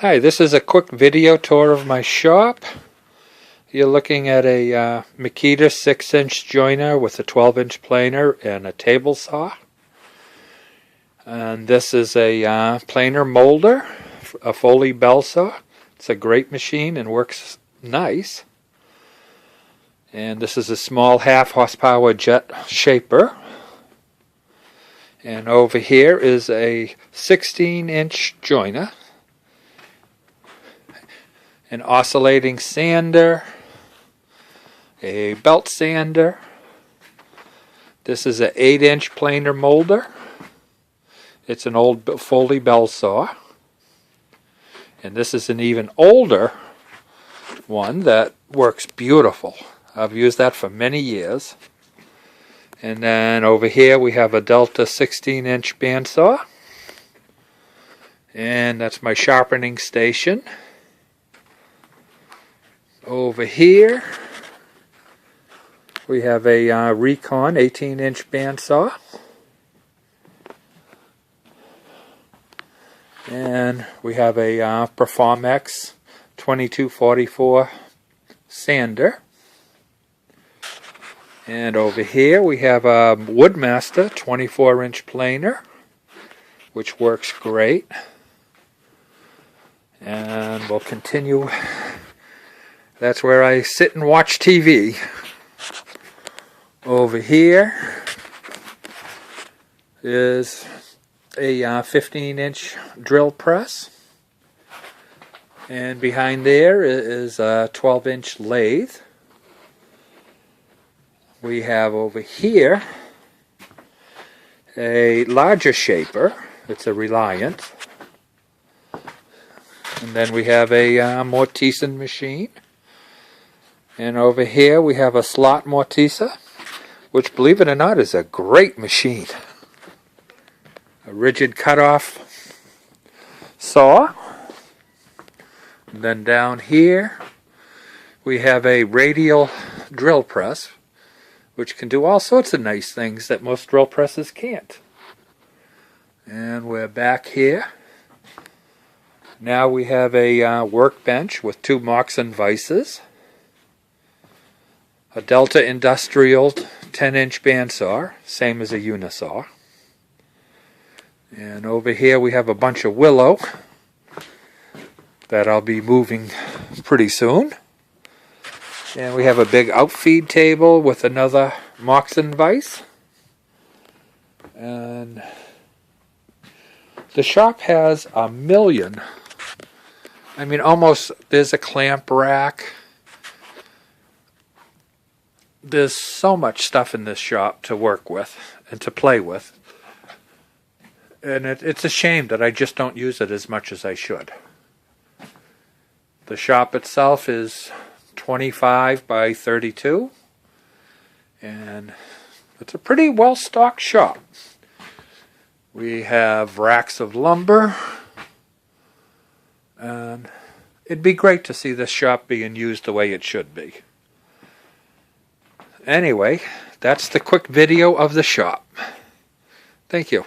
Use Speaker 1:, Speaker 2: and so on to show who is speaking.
Speaker 1: Hi, this is a quick video tour of my shop. You're looking at a Makita 6-inch joiner with a 12-inch planer and a table saw. And this is a planer molder, a Foley bell saw. It's a great machine and works nice. And this is a small 1/2 horsepower jet shaper. And over here is a 16-inch joiner, an oscillating sander, a belt sander. This is an 8-inch planer molder. It's an old Foley bell saw. And this is an even older one that works beautiful. I've used that for many years. And then over here we have a Delta 16-inch bandsaw. And that's my sharpening station. Over here we have a Recon 18-inch bandsaw. And we have a Performex 2244 sander. And over here we have a Woodmaster 24-inch planer, which works great. And we'll continue. That's where I sit and watch TV. Over here is a 15-inch drill press. And behind there is a 12-inch lathe. We have over here a larger shaper. It's a Reliant. And then we have a Mortison machine. And over here we have a slot mortisa, which, believe it or not, is a great machine. A rigid cutoff saw. And then down here we have a radial drill press, which can do all sorts of nice things that most drill presses can't. And we're back here. Now we have a workbench with 2 Moxon vices, a Delta Industrial 10-inch bandsaw, same as a Unisaw. And over here we have a bunch of willow that I'll be moving pretty soon. And we have a big outfeed table with another Moxon vise. And the shop has a million. I mean, almost, there's a clamp rack. There's so much stuff in this shop to work with and to play with. And it's a shame that I just don't use it as much as I should. The shop itself is 25 by 32, and it's a pretty well-stocked shop. We have racks of lumber, and it'd be great to see this shop being used the way it should be. Anyway, that's the quick video of the shop. Thank you.